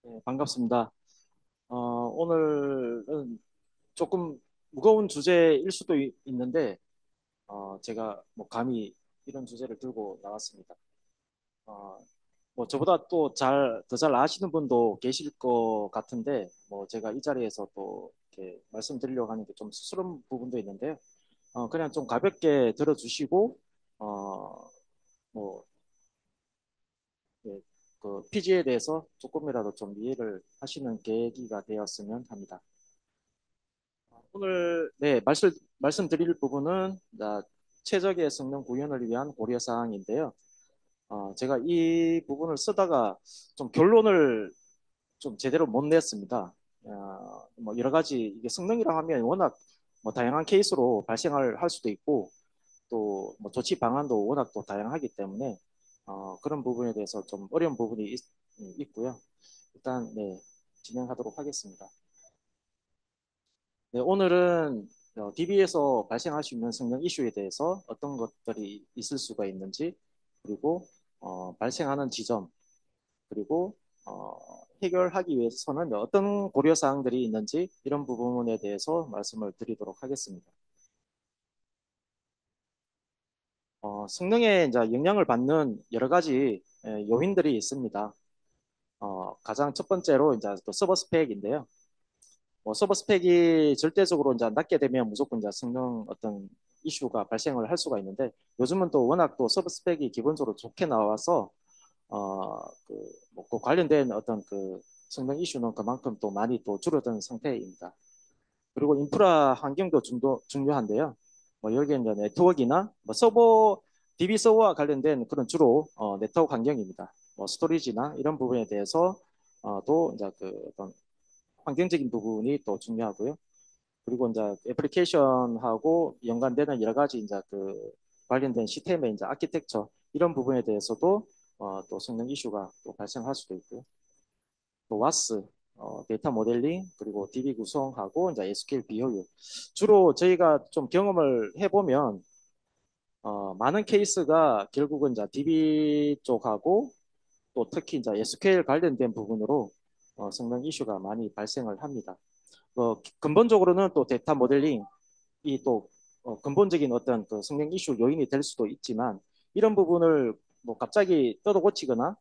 네, 반갑습니다. 오늘은 조금 무거운 주제일 수도 있는데, 제가 뭐 감히 이런 주제를 들고 나왔습니다. 어, 뭐 저보다 더 잘 아시는 분도 계실 것 같은데, 뭐 제가 이 자리에서 또 이렇게 말씀드리려고 하는 게 좀 수스러운 부분도 있는데요. 그냥 좀 가볍게 들어주시고, 어, 뭐, 예, 그 PG에 대해서 조금이라도 좀 이해를 하시는 계기가 되었으면 합니다. 오늘 말씀드릴 부분은 최적의 성능 구현을 위한 고려 사항인데요. 제가 이 부분을 쓰다가 좀 결론을 좀 제대로 못 냈습니다. 뭐 여러 가지 이게 성능이라 하면 워낙 뭐 다양한 케이스로 발생을 할 수도 있고 또 뭐 조치 방안도 워낙 또 다양하기 때문에 그런 부분에 대해서 좀 어려운 부분이 있고요. 일단 네, 진행하도록 하겠습니다. 네, 오늘은 DB에서 발생할 수 있는 성능 이슈에 대해서 어떤 것들이 있을 수가 있는지, 그리고 발생하는 지점, 그리고 어, 해결하기 위해서는 어떤 고려 사항들이 있는지 이런 부분에 대해서 말씀을 드리도록 하겠습니다. 성능에 이제 영향을 받는 여러 가지 요인들이 있습니다. 가장 첫 번째로 이제 또 서버 스펙인데요. 뭐 서버 스펙이 절대적으로 이제 낮게 되면 무조건 이제 성능 어떤 이슈가 발생을 할 수가 있는데 요즘은 또 워낙 또 서버 스펙이 기본적으로 좋게 나와서 그 관련된 어떤 그 성능 이슈는 그만큼 또 많이 또 줄어든 상태입니다. 그리고 인프라 환경도 중요한데요. 뭐 여기에 이제 네트워크나 뭐 서버 DB 서버와 관련된 그런 주로 네트워크 환경입니다. 뭐 스토리지나 이런 부분에 대해서 또 이제 그 어떤 환경적인 부분이 또 중요하고요. 그리고 이제 애플리케이션하고 연관되는 여러 가지 이제 그 관련된 시스템의 이제 아키텍처 이런 부분에 대해서도 또 성능 이슈가 또 발생할 수도 있고요. 또 와스 데이터 모델링 그리고 DB 구성하고 이제 SQL 비효율 주로 저희가 좀 경험을 해보면 많은 케이스가 결국은 이제 DB 쪽하고 또 특히 이제 SQL 관련된 부분으로 성능 이슈가 많이 발생을 합니다. 근본적으로는 또 데이터 모델링이 또 근본적인 어떤 그 성능 이슈 요인이 될 수도 있지만 이런 부분을 뭐 갑자기 떠도 고치거나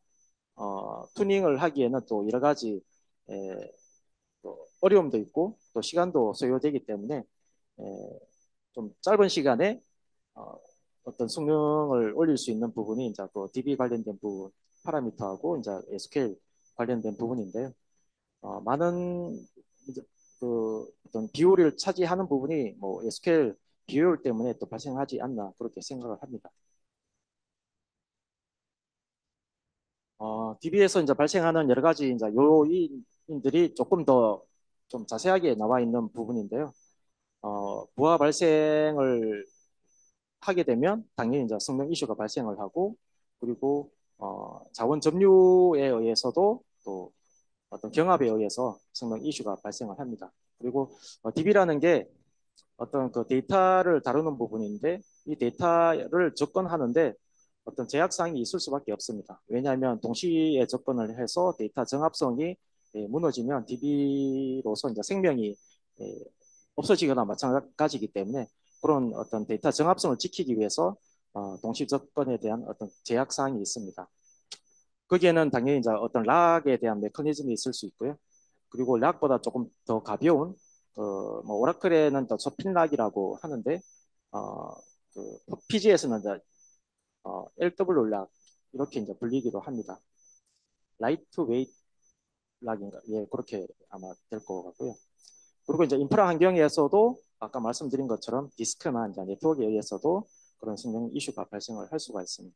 투닝을 하기에는 또 여러 가지 에, 또 어려움도 있고 또 시간도 소요되기 때문에 에, 좀 짧은 시간에 어, 어떤 성능을 올릴 수 있는 부분이 이제 또 DB 관련된 부분, 파라미터하고 이제 SQL 관련된 부분인데요. 많은 이제 그 어떤 비율을 차지하는 부분이 뭐 SQL 비율 때문에 또 발생하지 않나 그렇게 생각을 합니다. DB에서 이제 발생하는 여러 가지 이제 요인들이 조금 더 좀 자세하게 나와 있는 부분인데요. 부하 발생을 하게 되면 당연히 이제 성능 이슈가 발생을 하고 그리고 자원 점유에 의해서도 또 어떤 경합에 의해서 성능 이슈가 발생을 합니다. 그리고 DB라는 게 어떤 그 데이터를 다루는 부분인데 이 데이터를 접근하는데 어떤 제약사항이 있을 수밖에 없습니다. 왜냐하면 동시에 접근을 해서 데이터 정합성이 무너지면 DB로서 이제 생명이 예, 없어지거나 마찬가지이기 때문에 그런 어떤 데이터 정합성을 지키기 위해서 동시 접근에 대한 어떤 제약사항이 있습니다. 거기에는 당연히 이제 어떤 락에 대한 메커니즘이 있을 수 있고요. 그리고 락보다 조금 더 가벼운 뭐 오라클에는 더 서핀 락이라고 하는데 어, 그 PG에서는 이제 LW 락 이렇게 이제 불리기도 합니다. 라이트 웨이트 락인가 예 그렇게 아마 될 것 같고요. 그리고 이제 인프라 환경에서도 아까 말씀드린 것처럼 디스크나 이제 네트워크에 의해서도 그런 성능 이슈가 발생을 할 수가 있습니다.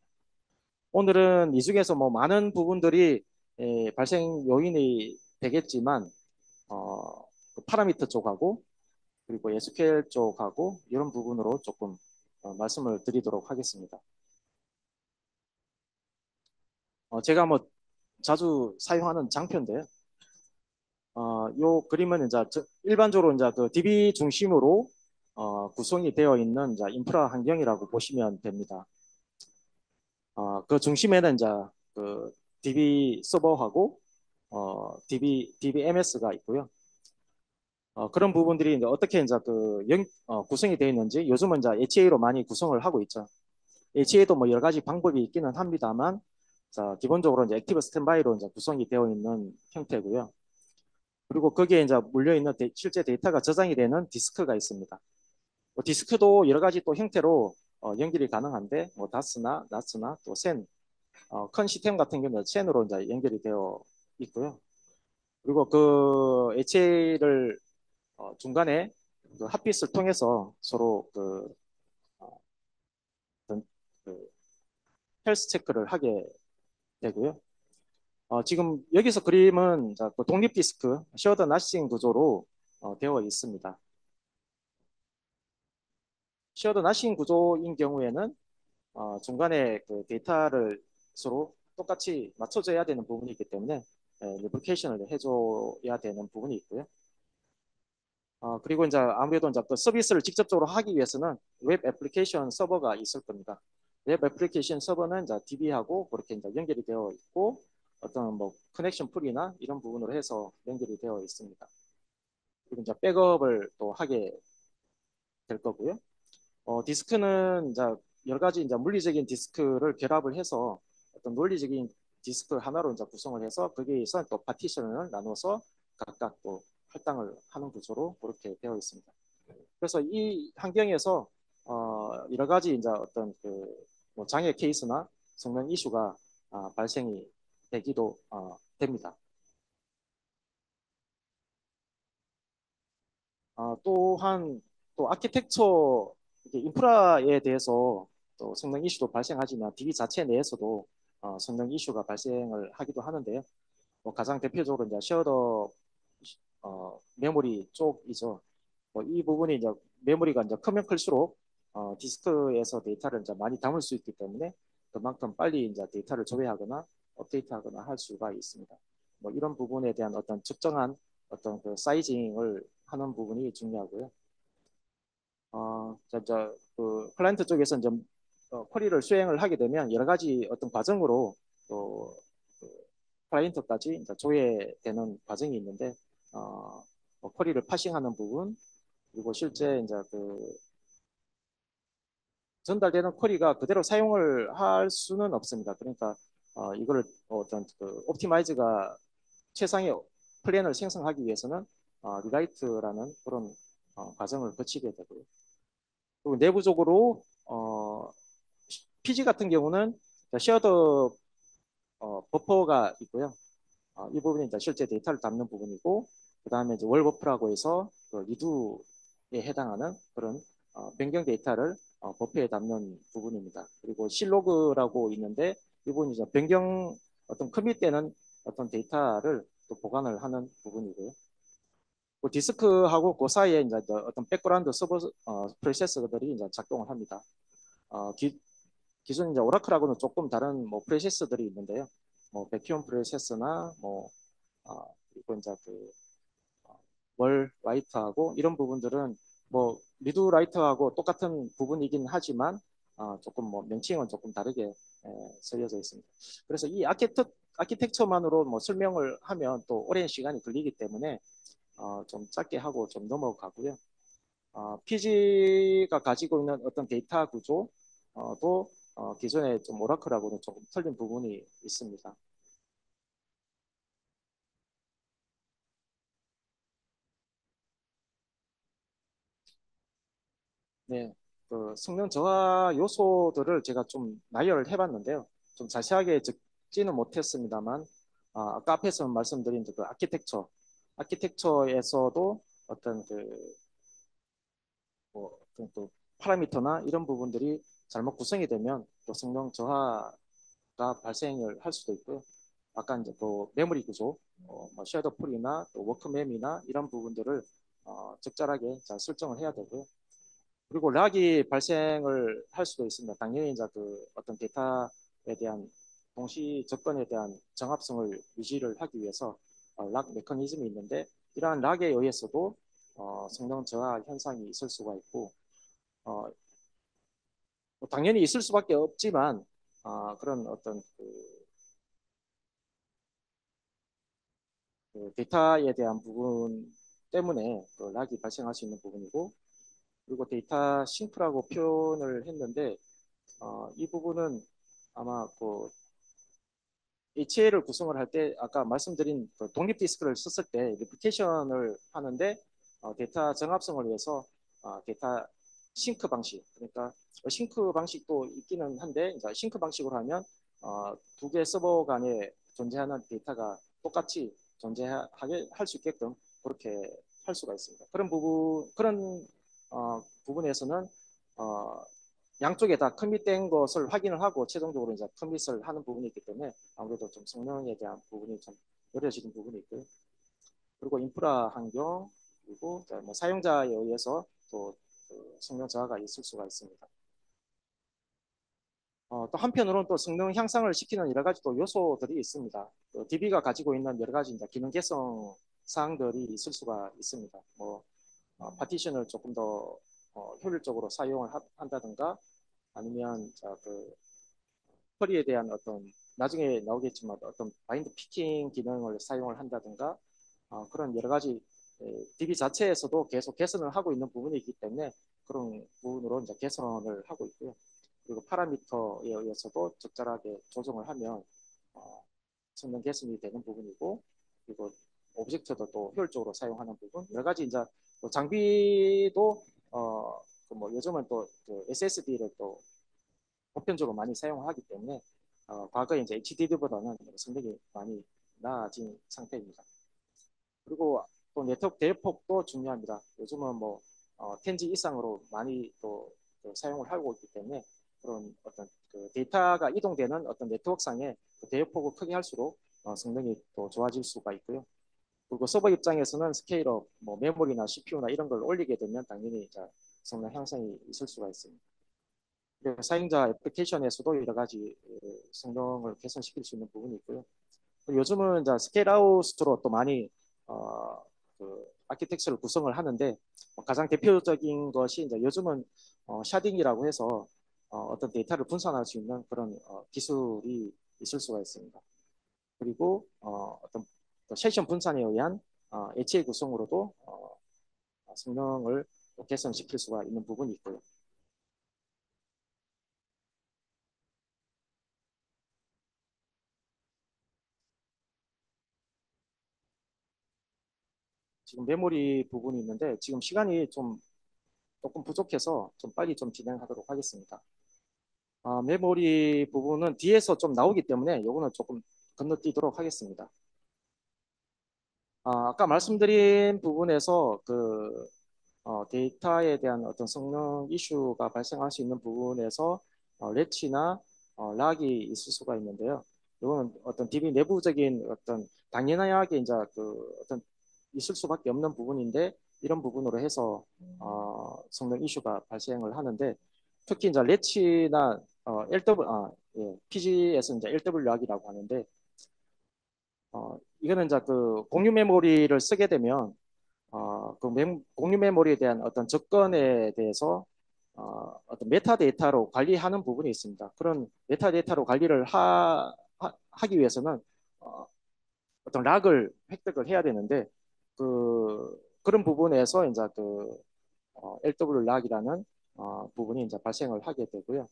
오늘은 이 중에서 뭐 많은 부분들이 발생 요인이 되겠지만 그 파라미터 쪽하고 그리고 SQL 쪽하고 이런 부분으로 조금 말씀을 드리도록 하겠습니다. 제가 뭐 자주 사용하는 장표인데요. 요 그림은 이제 일반적으로 이제 그 DB 중심으로 구성이 되어 있는 이제 인프라 환경이라고 보시면 됩니다. 그 중심에는 이제 그 DB 서버하고 DBMS가 있고요. 그런 부분들이 이제 어떻게 이제 구성이 되어 있는지 요즘은 이제 HA로 많이 구성을 하고 있죠. HA도 뭐 여러 가지 방법이 있기는 합니다만, 자, 기본적으로 이제 액티브 스탠바이로 이제 구성이 되어 있는 형태고요. 그리고 거기에 이제 물려 있는 실제 데이터가 저장이 되는 디스크가 있습니다. 디스크도 여러 가지 또 형태로 연결이 가능한데, 뭐 다스나 나스나 또 센, 큰 시스템 같은 경우는 센으로 이제 연결이 되어 있고요. 그리고 그 HA를 중간에 그 핫빗을 통해서 서로 어, 어떤 그 헬스 체크를 하게 되고요. 지금 여기서 그림은 그 독립 디스크, 셔드 나싱 구조로 되어 있습니다. 셔드 나싱 구조인 경우에는 중간에 그 데이터를 서로 똑같이 맞춰줘야 되는 부분이 있기 때문에 리플리케이션을 해줘야 되는 부분이 있고요. 그리고 이제 아무래도 이제 그 서비스를 직접적으로 하기 위해서는 웹 애플리케이션 서버가 있을 겁니다. 웹 애플리케이션 서버는 이제 DB하고 그렇게 이제 연결이 되어 있고 어떤 뭐 커넥션 풀이나 이런 부분으로 해서 연결이 되어 있습니다. 그리고 이제 백업을 또 하게 될 거고요. 디스크는 이제 여러 가지 이제 물리적인 디스크를 결합을 해서 어떤 논리적인 디스크 하나로 이제 구성을 해서 거기에서 또 파티션을 나눠서 각각 또 할당을 하는 구조로 그렇게 되어 있습니다. 그래서 이 환경에서 여러 가지 이제 어떤 그뭐 장애 케이스나 성능 이슈가 발생이 되기도 됩니다. 또한 또 아키텍처 인프라에 대해서 또 성능 이슈도 발생하지만 DB 자체 내에서도 성능 이슈가 발생을 하기도 하는데요. 뭐 가장 대표적으로 이제 쉐어더 메모리 쪽이죠. 이 부분이 이제 메모리가 이제 크면 클수록 디스크에서 데이터를 이제 많이 담을 수 있기 때문에 그만큼 빨리 이제 데이터를 조회하거나 업데이트하거나 할 수가 있습니다. 뭐 이런 부분에 대한 어떤 적정한 어떤 그 사이징을 하는 부분이 중요하고요. 그 클라이언트 쪽에서 이제 쿼리를 수행을 하게 되면 여러 가지 어떤 과정으로 또그 클라이언트까지 이제 조회되는 과정이 있는데 뭐 쿼리를 파싱하는 부분 그리고 실제 이제 전달되는 쿼리가 그대로 사용을 할 수는 없습니다. 그러니까 이거를 어떤 그 옵티마이즈가 최상의 플랜을 생성하기 위해서는 리라이트라는 그런 과정을 거치게 되고요. 그리고 내부적으로 PG 같은 경우는 쉐어드 버퍼가 있고요. 이 부분이 이제 실제 데이터를 담는 부분이고, 그 다음에 이제 월 버퍼라고 해서 그 리두에 해당하는 그런 변경 데이터를 버퍼에 담는 부분입니다. 그리고 실로그라고 있는데, 이 부분이 이제 변경 어떤 커밋되는 어떤 데이터를 또 보관을 하는 부분이고요. 그 디스크하고 그 사이에 이제 어떤 백그라운드 서버 프로세서들이 이제 작동을 합니다. 기존 이제 오라클하고는 조금 다른 뭐 프로세서들이 있는데요. 뭐 백큐엄 프로세서나 뭐 그리고 이제 월 라이트하고 이런 부분들은 뭐 리드 라이트하고 똑같은 부분이긴 하지만 조금 뭐 명칭은 조금 다르게 쓰여져 있습니다. 그래서 이 아키텍처만으로 뭐 설명을 하면 또 오랜 시간이 걸리기 때문에 좀 짧게 하고 좀 넘어가고요. PG가 가지고 있는 어떤 데이터 구조도 기존의 좀 오라클하고는 조금 틀린 부분이 있습니다. 네, 그 성능 저하 요소들을 제가 좀 나열을 해봤는데요. 좀 자세하게 적지는 못했습니다만, 아까 앞에서 말씀드린 그 아키텍처에서도 어떤 뭐 어떤 또 파라미터나 이런 부분들이 잘못 구성이 되면 또 성능 저하가 발생을 할 수도 있고요. 아까 이제 또 메모리 구조, 뭐 섀도우 풀이나 또 워크mem이나 이런 부분들을 적절하게 잘 설정을 해야 되고요. 그리고 락이 발생을 할 수도 있습니다. 당연히 이제 어떤 데이터에 대한 동시 접근에 대한 정합성을 유지를 하기 위해서 락 메커니즘이 있는데 이러한 락에 의해서도 성능 저하 현상이 있을 수가 있고 어, 뭐 당연히 있을 수밖에 없지만 그런 어떤 그 데이터에 대한 부분 때문에 그 락이 발생할 수 있는 부분이고, 그리고 데이터 싱크라고 표현을 했는데 이 부분은 아마 그 HA를 구성을 할 때 아까 말씀드린 그 독립 디스크를 썼을 때 리프테이션을 하는데 데이터 정합성을 위해서 데이터 싱크 방식, 그러니까 싱크 방식도 있기는 한데 이제 싱크 방식으로 하면 두 개 서버 간에 존재하는 데이터가 똑같이 존재하게 할 수 있게끔 그렇게 할 수가 있습니다. 그런 부분에서는 어, 양쪽에 다 커밋된 것을 확인을 하고 최종적으로 이제 커밋을 하는 부분이 있기 때문에 아무래도 좀 성능에 대한 부분이 좀 어려지는 부분이 있고요. 그리고 인프라 환경, 그리고 뭐 사용자에 의해서 또그 성능 저하가 있을 수가 있습니다. 또 한편으로는 또 성능 향상을 시키는 여러 가지 또 요소들이 있습니다. DB가 가지고 있는 여러 가지 이제 기능 개성 사항들이 있을 수가 있습니다. 뭐 파티션을 조금 더 효율적으로 사용을 한다든가, 아니면 그 쿼리에 대한 어떤 나중에 나오겠지만 어떤 바인드 피킹 기능을 사용을 한다든가 그런 여러 가지 DB 자체에서도 계속 개선을 하고 있는 부분이기 때문에 그런 부분으로 이제 개선을 하고 있고요. 그리고 파라미터에 의해서도 적절하게 조정을 하면 성능 개선이 되는 부분이고, 그리고 오브젝트도 또 효율적으로 사용하는 부분, 여러 가지 이제 또 장비도 그뭐 요즘은 또그 SSD를 또 보편적으로 많이 사용하기 때문에 과거에 이제 HDD보다는 성능이 많이 나아진 상태입니다. 그리고 또 네트워크 대역폭도 중요합니다. 요즘은 뭐 10G 이상으로 많이 또 사용을 하고 있기 때문에 그런 어떤 그 데이터가 이동되는 어떤 네트워크상의 그 대역폭을 크게 할수록 성능이 또 좋아질 수가 있고요. 그리고 서버 입장에서는 스케일업, 뭐 메모리나 CPU나 이런 걸 올리게 되면 당연히 이제 성능 향상이 있을 수가 있습니다. 사용자 애플리케이션에서도 여러 가지 성능을 개선시킬 수 있는 부분이 있고요. 요즘은 이제 스케일아웃으로 또 많이 그 아키텍처를 구성을 하는데 가장 대표적인 것이 이제 요즘은 샤딩이라고 해서 어떤 데이터를 분산할 수 있는 그런 기술이 있을 수가 있습니다. 그리고 어떤 세션 분산에 의한 HA 구성으로도 성능을 개선시킬 수가 있는 부분이 있고요. 지금 메모리 부분이 있는데 지금 시간이 좀 조금 부족해서 좀 빨리 좀 진행하도록 하겠습니다. 메모리 부분은 뒤에서 좀 나오기 때문에 요거는 조금 건너뛰도록 하겠습니다. 아까 말씀드린 부분에서 그 데이터에 대한 어떤 성능 이슈가 발생할 수 있는 부분에서 래치나 락이 있을 수가 있는데요. 이거는 어떤 DB 내부적인 어떤 당연하게 이제 그 어떤 있을 수밖에 없는 부분인데 이런 부분으로 해서 성능 이슈가 발생을 하는데 특히 이제 래치나 PG에서 이제 LW 락이라고 하는데 이거는 이제 그 공유 메모리를 쓰게 되면 그 공유 메모리에 대한 어떤 접근에 대해서 어떤 메타데이터로 관리하는 부분이 있습니다. 그런 메타데이터로 관리를 하기 위해서는 어떤 락을 획득을 해야 되는데 그런 부분에서 이제 그 LW 락이라는 부분이 이제 발생을 하게 되고요.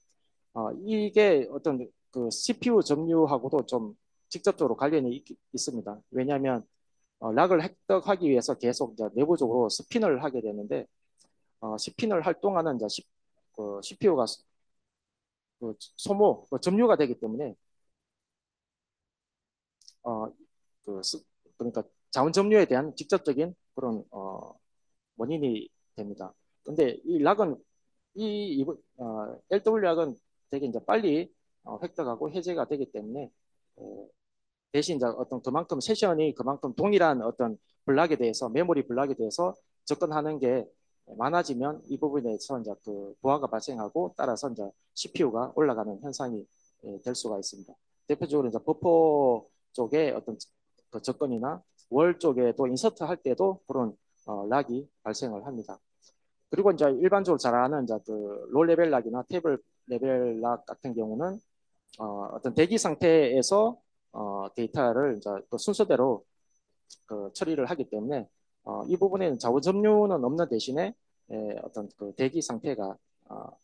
이게 어떤 그 CPU 점유하고도 좀 직접적으로 관련이 있습니다. 왜냐하면 락을 획득하기 위해서 계속 이제 내부적으로 스핀을 하게 되는데 스핀을 할 동안은 이제 그 CPU가 그 소모, 그 점유가 되기 때문에 어, 그 그러니까 자원 점유에 대한 직접적인 그런 원인이 됩니다. 근데 이 락은 LW 락은 되게 이제 빨리 획득하고 해제가 되기 때문에 어, 대신 이제 어떤 그만큼 세션이 그만큼 동일한 어떤 블락에 대해서 메모리 블락에 대해서 접근하는 게 많아지면 이 부분에서 이제 그 부하가 발생하고 따라서 이제 CPU가 올라가는 현상이 될 수가 있습니다. 대표적으로 이제 버퍼 쪽에 어떤 그 접근이나 월 쪽에도 인서트 할 때도 그런 락이 발생을 합니다. 그리고 이제 일반적으로 잘 아는 이제 그롤 레벨 락이나 테이블 레벨 락 같은 경우는 어떤 대기 상태에서 데이터를 이제 또 순서대로 그 처리를 하기 때문에 이 부분에는 좌우 점유는 없는 대신에 어떤 그 대기 상태가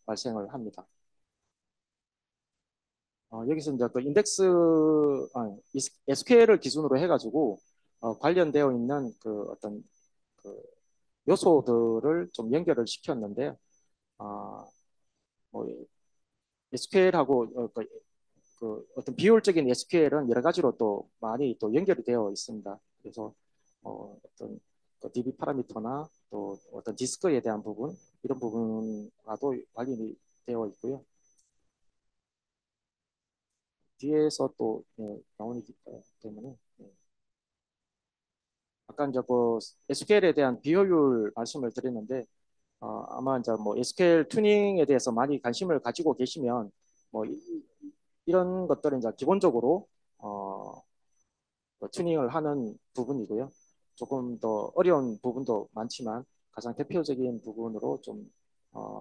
발생을 합니다. 여기서 이제 그 인덱스 SQL을 기준으로 해가지고 관련되어 있는 그 어떤 그 요소들을 좀 연결을 시켰는데요. 뭐 SQL하고 그 어떤 비효율적인 SQL은 여러 가지로 또 많이 또 연결이 되어 있습니다. 그래서 어떤 그 DB 파라미터나 또 어떤 디스크에 대한 부분 이런 부분과도 관련이 되어 있고요. 뒤에서 또 나오기 때문에 아까 이제 그 SQL에 대한 비효율 말씀을 드렸는데 아마 이제 뭐 SQL 튜닝에 대해서 많이 관심을 가지고 계시면 뭐 이런 것들은 이제 기본적으로 튜닝을 하는 부분이고요. 조금 더 어려운 부분도 많지만 가장 대표적인 부분으로 좀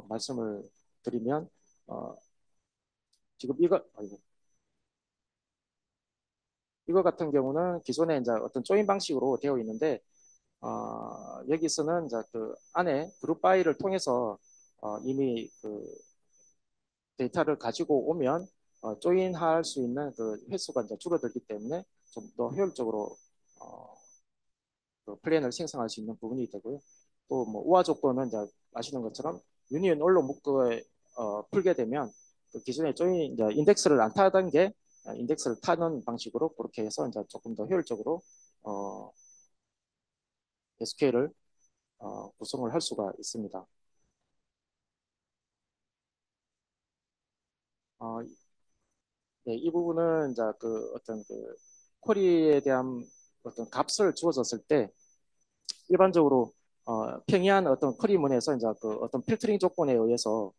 말씀을 드리면 어, 지금 이거 같은 경우는 기존에 이제 어떤 조인 방식으로 되어 있는데 여기서는 이제 그 안에 그룹 바이를 통해서 이미 그 데이터를 가지고 오면 조인할 수 있는 그 횟수가 이제 줄어들기 때문에 좀 더 효율적으로 어, 그 플랜을 생성할 수 있는 부분이 되고요. 또 뭐 우화 조건은 이제 아시는 것처럼 유니언 올로 묶어 풀게 되면 그 기존에 조인 이제 인덱스를 안 타던 게 인덱스를 타는 방식으로 그렇게 해서 이제 조금 더 효율적으로 SQL을 구성을 할 수가 있습니다. 어, 네, 이 부분은 이제 그 어떤 그 쿼리에 대한 어떤 값을 주어졌을 때 일반적으로 평이한 어떤 쿼리문에서 이제 그 어떤 필터링 조건에 의해서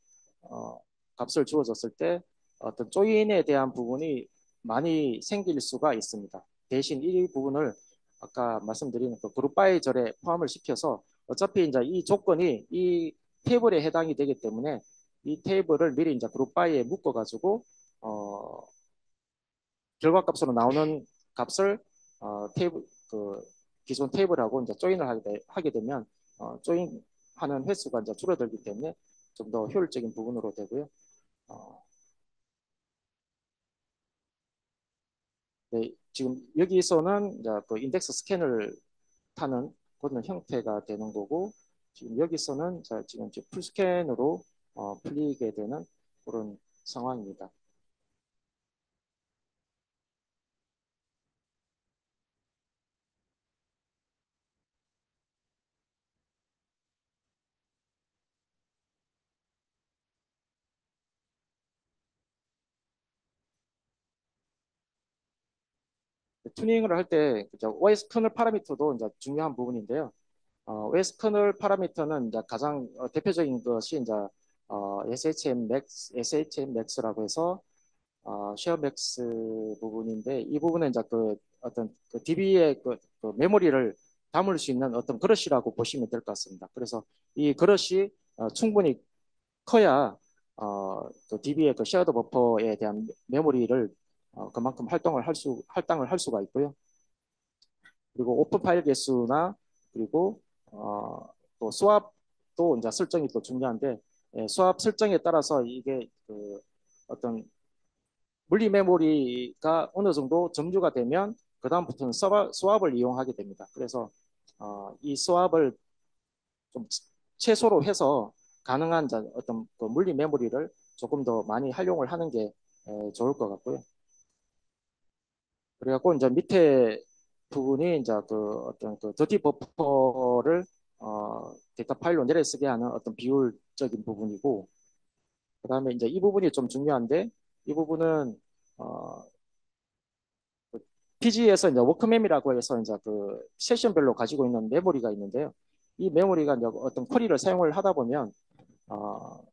어, 값을 주어졌을 때 어떤 조인에 대한 부분이 많이 생길 수가 있습니다. 대신 이 부분을 아까 말씀드린 그 그룹 바이 절에 포함을 시켜서 어차피 이제 이 조건이 이 테이블에 해당이 되기 때문에 이 테이블을 미리 이제 그룹 바이에 묶어 가지고 결과값으로 나오는 값을 테이블 그 기존 테이블하고 이제 조인을 하게 되면 조인하는 횟수가 이제 줄어들기 때문에 좀 더 효율적인 부분으로 되고요. 어, 네, 지금 여기서는 이제 그 인덱스 스캔을 타는 그런 형태가 되는 거고 지금 여기서는 지금 풀 스캔으로 풀리게 되는 그런 상황입니다. 튜닝을 할 때 OS 커널 파라미터도 이제 중요한 부분인데요. OS 커널 파라미터는 이제 가장 대표적인 것이 이제 SHM Max라고 해서 쉐어 맥스 부분인데 이 부분은 이제 그 어떤 그 DB의 그 메모리를 담을 수 있는 어떤 그릇이라고 보시면 될 것 같습니다. 그래서 이 그릇이 충분히 커야 그 DB의 그 쉐어드 버퍼에 대한 메모리를 그만큼 할당을 할 수가 있고요. 그리고 오픈 파일 개수나 그리고 또 스왑도 이제 설정이 또 중요한데 스왑 설정에 따라서 이게 그 어떤 물리 메모리가 어느 정도 점유가 되면 그 다음부터는 스왑을 이용하게 됩니다. 그래서 이 스왑을 좀 최소로 해서 가능한 어떤 그 물리 메모리를 조금 더 많이 활용을 하는 게 좋을 것 같고요. 그래갖고 이제 밑에 부분이 이제 그 어떤 그 더티 버퍼를 데이터 파일로 내려쓰게 하는 어떤 비율적인 부분이고, 그다음에 이제 이 부분이 좀 중요한데 이 부분은 어, PG에서 이제 워크mem이라고 해서 이제 그 세션별로 가지고 있는 메모리가 있는데요. 이 메모리가 이제 어떤 쿼리를 사용을 하다 보면 어,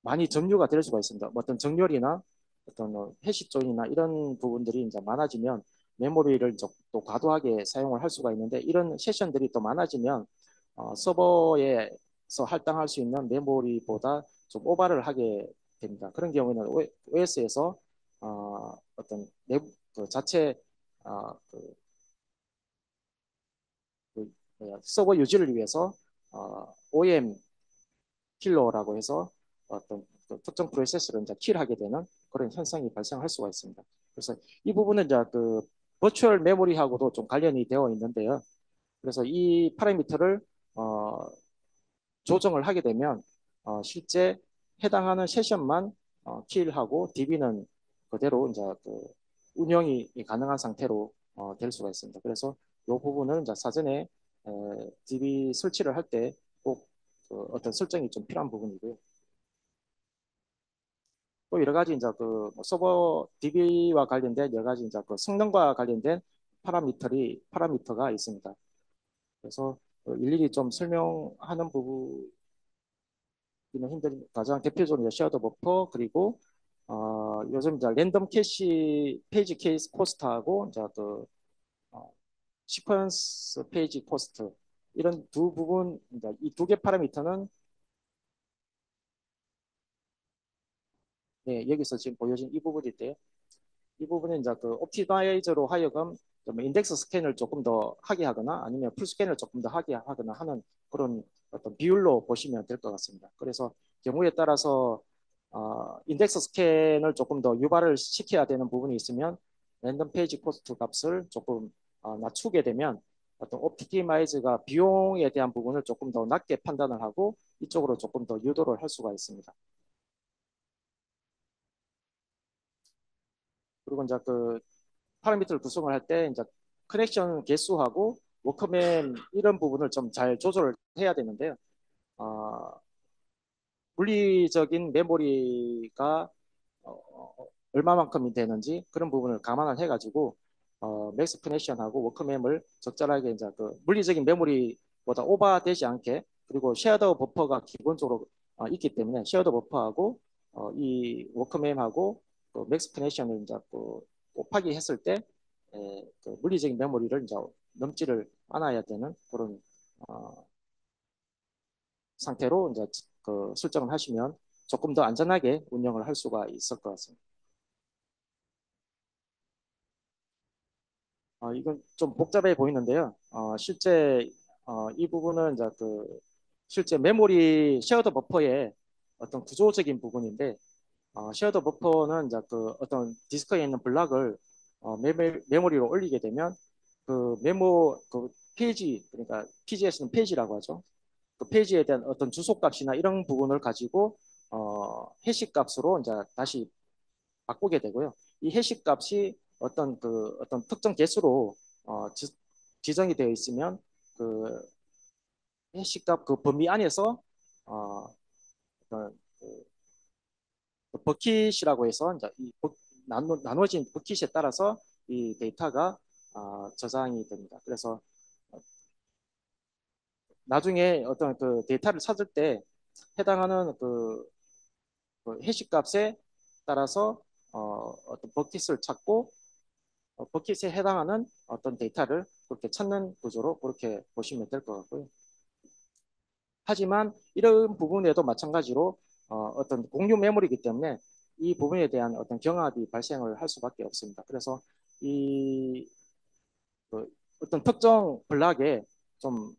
많이 점유가 될 수가 있습니다. 뭐 어떤 정렬이나 어떤 해시 조인이나 이런 부분들이 이제 많아지면 메모리를 또 과도하게 사용을 할 수가 있는데 이런 세션들이 또 많아지면 서버에서 할당할 수 있는 메모리보다 좀 오버를 하게 됩니다. 그런 경우에는 OS에서 어떤 그 자체 그 서버 유지를 위해서 OEM 킬러라고 해서 어떤 그 특정 프로세스를 이제 킬하게 되는 그런 현상이 발생할 수가 있습니다. 그래서 이 부분은 이제 그 버추얼 메모리하고도 좀 관련이 되어 있는데요. 그래서 이 파라미터를 어, 조정을 하게 되면 실제 해당하는 세션만 킬하고 DB는 그대로 이제 그 운영이 가능한 상태로 될 수가 있습니다. 그래서 이 부분은 이제 사전에 DB 설치를 할 때 꼭 어떤 설정이 좀 필요한 부분이고요. 또 여러 가지 이제 그 서버 DB와 관련된 여러 가지 이제 그 성능과 관련된 파라미터가 있습니다. 그래서 일일이 좀 설명하는 부분은 힘든 가장 대표적으로 쉐어드 버퍼 그리고 요즘 이제 랜덤 캐시 페이지 케이스 코스트하고 이제 그 어, 시퀀스 페이지 코스트 이런 두 부분 이제 이 두 개 파라미터는 네, 여기서 지금 보여진 이 부분인데요. 이 부분은 이제 그 옵티마이저로 하여금 좀 인덱스 스캔을 조금 더 하게 하거나 아니면 풀 스캔을 조금 더 하게 하거나 하는 그런 어떤 비율로 보시면 될 것 같습니다. 그래서 경우에 따라서 인덱스 스캔을 조금 더 유발을 시켜야 되는 부분이 있으면 랜덤 페이지 코스트 값을 조금 낮추게 되면 어떤 옵티마이즈가 비용에 대한 부분을 조금 더 낮게 판단을 하고 이쪽으로 조금 더 유도를 할 수가 있습니다. 그리고 이제 그 파라미터를 구성을 할 때 이제 커넥션 개수하고 워크맨 이런 부분을 좀 잘 조절을 해야 되는데요. 어, 물리적인 메모리가 얼마만큼이 되는지 그런 부분을 감안을 해가지고 맥스 커넥션하고 워크맨을 적절하게 이제 그 물리적인 메모리보다 오버되지 않게 그리고 쉐어드 버퍼가 기본적으로 있기 때문에 쉐어드 버퍼하고 이 워크맨하고 그 맥스 커넥션을 이제 그 곱하기 했을 때 그 물리적인 메모리를 이제 넘지를 않아야 되는 그런 어, 상태로 이제 그 설정을 하시면 조금 더 안전하게 운영을 할 수가 있을 것 같습니다. 이건 좀 복잡해 보이는데요. 실제 이 부분은 이제 그 실제 메모리 쉐어드 버퍼의 어떤 구조적인 부분인데 쉐어드 버퍼는 이제 그 어떤 디스크에 있는 블락을 메모리로 올리게 되면 그 메모 그 페이지 그러니까 PGS는 페이지라고 하죠. 그 페이지에 대한 어떤 주소값이나 이런 부분을 가지고 해시 값으로 이제 다시 바꾸게 되고요. 이 해시 값이 어떤 특정 개수로 지정이 되어 있으면 그 해시 값그 범위 안에서 어, 어떤 그 버킷이라고 해서 이제 나눠진 버킷에 따라서 이 데이터가 저장이 됩니다. 그래서 나중에 어떤 그 데이터를 찾을 때 해당하는 그 해시 값에 따라서 어떤 버킷을 찾고 버킷에 해당하는 어떤 데이터를 그렇게 찾는 구조로 그렇게 보시면 될 것 같고요. 하지만 이런 부분에도 마찬가지로 어떤 공유 메모리이기 때문에 이 부분에 대한 어떤 경합이 발생을 할 수밖에 없습니다. 그래서 이 그 어떤 특정 블락에 좀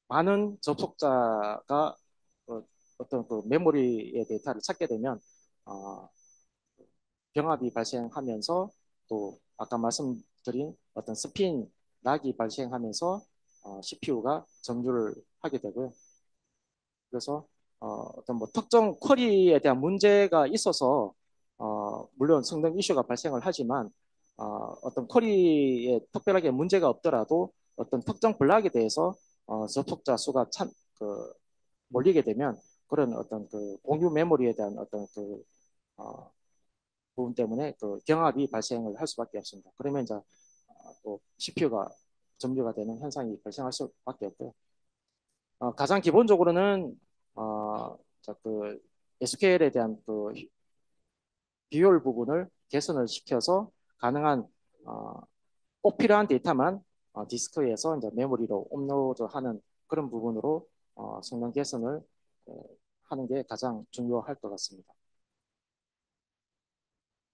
많은 접속자가 어떤 그 메모리의 데이터를 찾게 되면 어, 경합이 발생하면서 또 아까 말씀드린 어떤 스핀 락이 발생하면서 CPU가 정주를 하게 되고요. 그래서 어떤 뭐 특정 쿼리에 대한 문제가 있어서 물론 성능 이슈가 발생을 하지만 어떤 쿼리에 특별하게 문제가 없더라도 어떤 특정 블락에 대해서 접속자 수가 몰리게 되면 그런 어떤 그 공유 메모리에 대한 어떤 그 어, 부분 때문에 그 경합이 발생을 할 수밖에 없습니다. 그러면 이제 또 CPU가 점유가 되는 현상이 발생할 수밖에 없고요. 가장 기본적으로는 그 SQL에 대한 그 비율 부분을 개선을 시켜서 가능한 어, 꼭 필요한 데이터만 디스크에서 이제 메모리로 업로드하는 그런 부분으로 성능 개선을 어, 하는 게 가장 중요할 것 같습니다.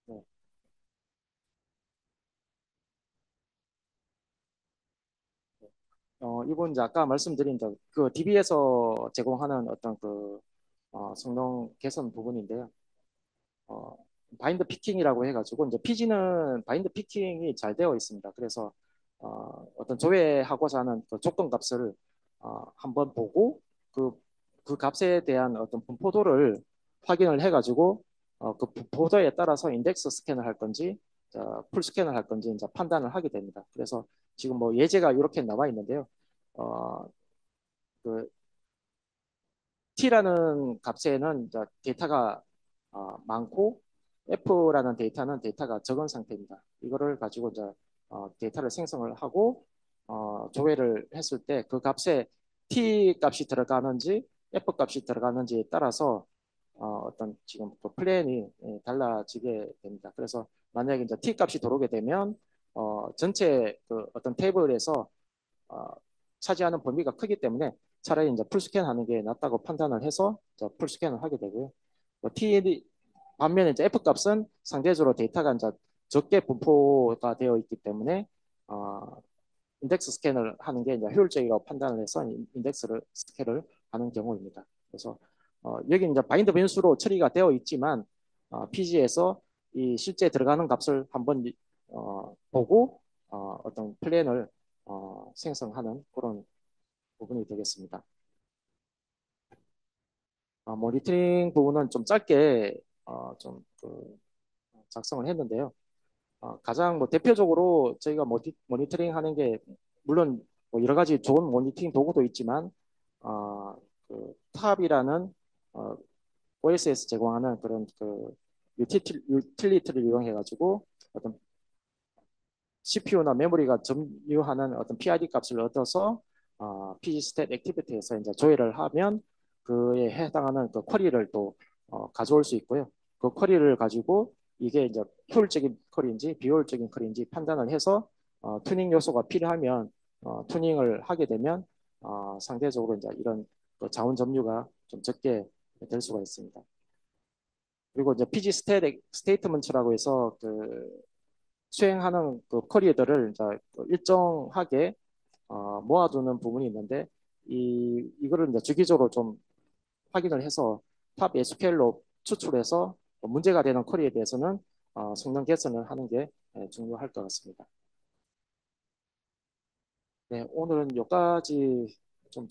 네. 이건 이제 아까 말씀드린 그 DB에서 제공하는 어떤 그 성능 개선 부분인데요. 어, 바인드 피킹이라고 해가지고 이제 PG는 바인드 피킹이 잘 되어 있습니다. 그래서 어떤 조회하고자 하는 그 조건 값을 한번 보고 그, 그 값에 대한 어떤 분포도를 확인을 해가지고 그 분포도에 따라서 인덱스 스캔을 할 건지 풀 스캔을 할 건지 이제 판단을 하게 됩니다. 그래서 지금 뭐 예제가 이렇게 나와 있는데요. 어, 그 T라는 값에는 이제 데이터가 많고 F라는 데이터가 적은 상태입니다. 이거를 가지고 이제 데이터를 생성을 하고 조회를 했을 때 그 값에 T 값이 들어가는지 F 값이 들어가는지에 따라서 어떤 지금 그 플랜이 달라지게 됩니다. 그래서 만약에 이제 T 값이 들어오게 되면 전체 그 어떤 테이블에서 어, 차지하는 범위가 크기 때문에 차라리 이제 풀스캔 하는 게 낫다고 판단을 해서 풀스캔을 하게 되고요. T 반면에 이제 F 값은 상대적으로 데이터가 이제 적게 분포가 되어 있기 때문에 인덱스 스캔을 하는 게 이제 효율적이라고 판단을 해서 인덱스를 스캔을 하는 경우입니다. 그래서 여기 이제 바인드 변수로 처리가 되어 있지만 PG에서 이 실제 들어가는 값을 한번 보고 어떤 플랜을 생성하는 그런 부분이 되겠습니다. 모니터링 부분은 좀 짧게 좀그 작성을 했는데요. 가장 뭐 대표적으로 저희가 모니터링 하는 게 물론 뭐 여러 가지 좋은 모니터링 도구도 있지만 그 탑이라는 어, OS에서 제공하는 그런 그 유틸리티를 이용해 가지고 어떤 CPU나 메모리가 점유하는 어떤 PID 값을 얻어서 pgstat 액티비티에서 이제 조회를 하면 그에 해당하는 그 쿼리를 또 가져올 수 있고요. 그 쿼리를 가지고 이게 이제 효율적인 쿼리인지 비효율적인 쿼리인지 판단을 해서 튜닝 요소가 필요하면 튜닝을 하게 되면 상대적으로 이제 이런 그 자원 점유가 좀 적게 될 수가 있습니다. 그리고 이제 PG 스테이트먼트라고 해서 그 수행하는 그 쿼리들을 이제 그 일정하게 모아두는 부분이 있는데 이거를 이제 주기적으로 좀 확인을 해서 탑 SQL로 추출해서 문제가 되는 쿼리에 대해서는 성능 개선을 하는 게 중요할 것 같습니다. 네, 오늘은 여기까지 좀